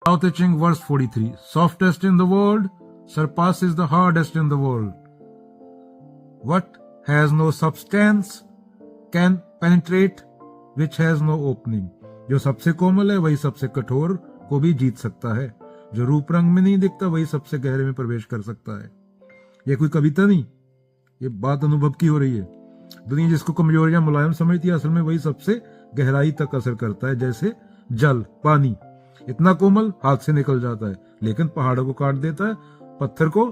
Tao Te Ching verse 43. Softest in the world surpasses the hardest in the world. What has no substance can penetrate which has no opening. जो सबसे कोमल है वही सबसे कठोर को भी जीत सकता है। जो रूप रंग में नहीं दिखता वही सबसे गहरे में प्रवेश कर सकता है। ये कोई कविता नहीं, ये बात अनुभव की हो रही है। दुनिया जिसको कमजोर या मुलायम समझती है असल में वही सबसे गहराई तक असर करता है। जैसे जल, पानी इतना कोमल हाथ से निकल जाता है लेकिन पहाड़ों को काट देता है, पत्थर को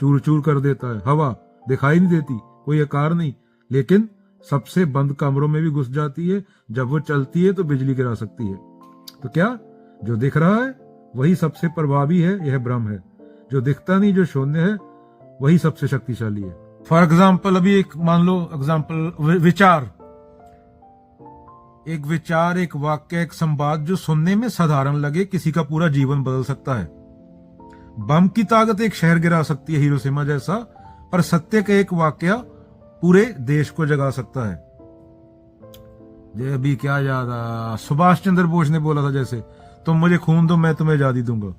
चूर चूर कर देता है। हवा दिखाई नहीं देती, कोई आकार नहीं, लेकिन सबसे बंद कमरों में भी घुस जाती है। जब वो चलती है तो बिजली गिरा सकती है। तो क्या जो दिख रहा है वही सबसे प्रभावी है? यह भ्रम है। जो दिखता नहीं, जो शून्य है, वही सबसे शक्तिशाली है। फॉर एग्जाम्पल, अभी एक मान लो एग्जाम्पल, विचार, एक विचार, एक वाक्य, एक संवाद जो सुनने में साधारण लगे किसी का पूरा जीवन बदल सकता है। बम की ताकत एक शहर गिरा सकती है, हिरोशिमा जैसा, पर सत्य का एक वाक्य पूरे देश को जगा सकता है। ये अभी क्या याद आ, सुभाष चंद्र बोस ने बोला था जैसे, तुम मुझे खून दो मैं तुम्हें आजादी दूंगा।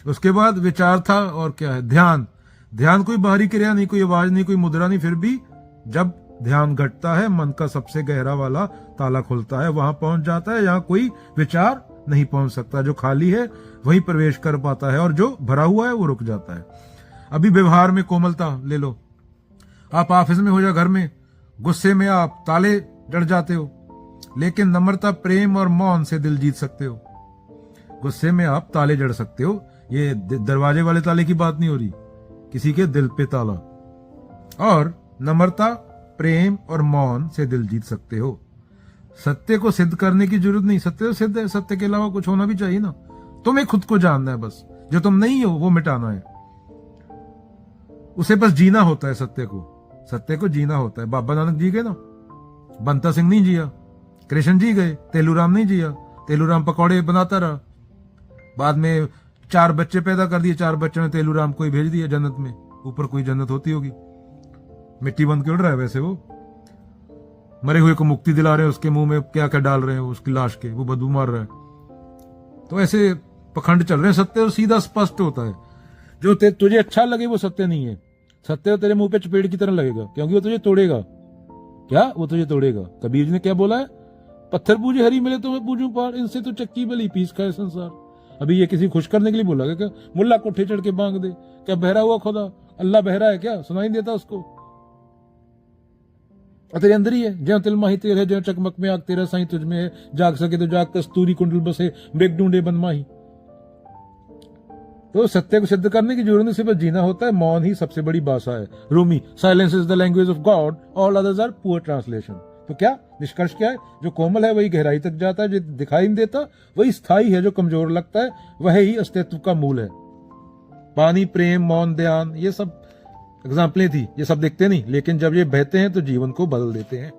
उसके बाद विचार था, और क्या है? ध्यान। ध्यान कोई बाहरी क्रिया नहीं, कोई आवाज नहीं, कोई मुद्रा नहीं, फिर भी जब ध्यान घटता है मन का सबसे गहरा वाला ताला खुलता है, वहां पहुंच जाता है जहां कोई विचार नहीं पहुंच सकता। जो खाली है वही प्रवेश कर पाता है और जो भरा हुआ है वो रुक जाता है। अभी व्यवहार में कोमलता ले लो। आप ऑफिस में हो या घर में, गुस्से में आप ताले जड़ जाते हो, लेकिन नम्रता, प्रेम और मौन से दिल जीत सकते हो। गुस्से में आप ताले जड़ सकते हो, ये दरवाजे वाले ताले की बात नहीं हो रही, किसी के दिल पे ताला। और नम्रता, प्रेम और मौन से दिल जीत सकते हो। सत्य को सिद्ध करने की जरूरत नहीं, सत्य तो सिद्ध है, सत्य के अलावा कुछ होना भी चाहिए ना। तुम्हें खुद को जानना है, बस जो तुम नहीं हो वो मिटाना है। उसे बस जीना होता है, सत्य को जीना होता है। बाबा नानक जी गए ना, बंता सिंह नहीं जिया, कृष्ण जी गए, तेलूराम नहीं जिया, तेलूराम पकौड़े बनाता रहा। बाद में 4 बच्चे पैदा कर दिए, 4 बच्चों ने तेलूराम को ही भेज दिया जन्नत में। ऊपर कोई जन्नत होती होगी, मिट्टी बंद के उड़ रहा है वैसे वो। मरे हुए को मुक्ति दिला रहे हैं, उसके मुंह में क्या क्या डाल रहे हैं उसकी लाश के, वो बदबू मार रहा है। तो ऐसे पखंड चल रहे हैं। सत्य तो सीधा स्पष्ट होता है। जो तुझे अच्छा लगे वो सत्य नहीं है। सत्य तो तेरे मुंह पे चपेट की तरह लगेगा, क्योंकि वो तुझे तोड़ेगा। क्या? वो तुझे तोड़ेगा। कबीर जी ने क्या बोला है? पत्थर पूजे हरी मिले तो मैं पूजूं पहाड़, इनसे तो चक्की भली पीस खाए संसार। अभी ये किसी खुश करने के लिए बोला गया क्या? मुल्ला कोठे चढ़ के बांग दे, क्या बहरा हुआ खुदा? अल्लाह बहरा है क्या? सुनाई देता उसको? तेरे अंदर ही है। ज्यों तिल माही तेरे है, ज्यों चकमक में आग तेरा साईं तुझ में है। जाग सके तो जाग, कस्तूरी कुंडल बसे, मृग ढूंढे बन माही। तो सत्य को सिद्ध करने की जरूरत नहीं, सिर्फ जीना होता है। मौन ही सबसे बड़ी भाषा है। Rumi, silence is the language of God, all others are poor translation. तो क्या निष्कर्ष क्या है? जो कोमल है वही गहराई तक जाता है, जो दिखाई नहीं देता वही स्थायी है, जो कमजोर लगता है वह ही अस्तित्व का मूल है। पानी, प्रेम, मौन, ध्यान, ये सब एग्जाम्पलें थी। ये सब दिखते नहीं, लेकिन जब ये बहते हैं तो जीवन को बदल देते हैं।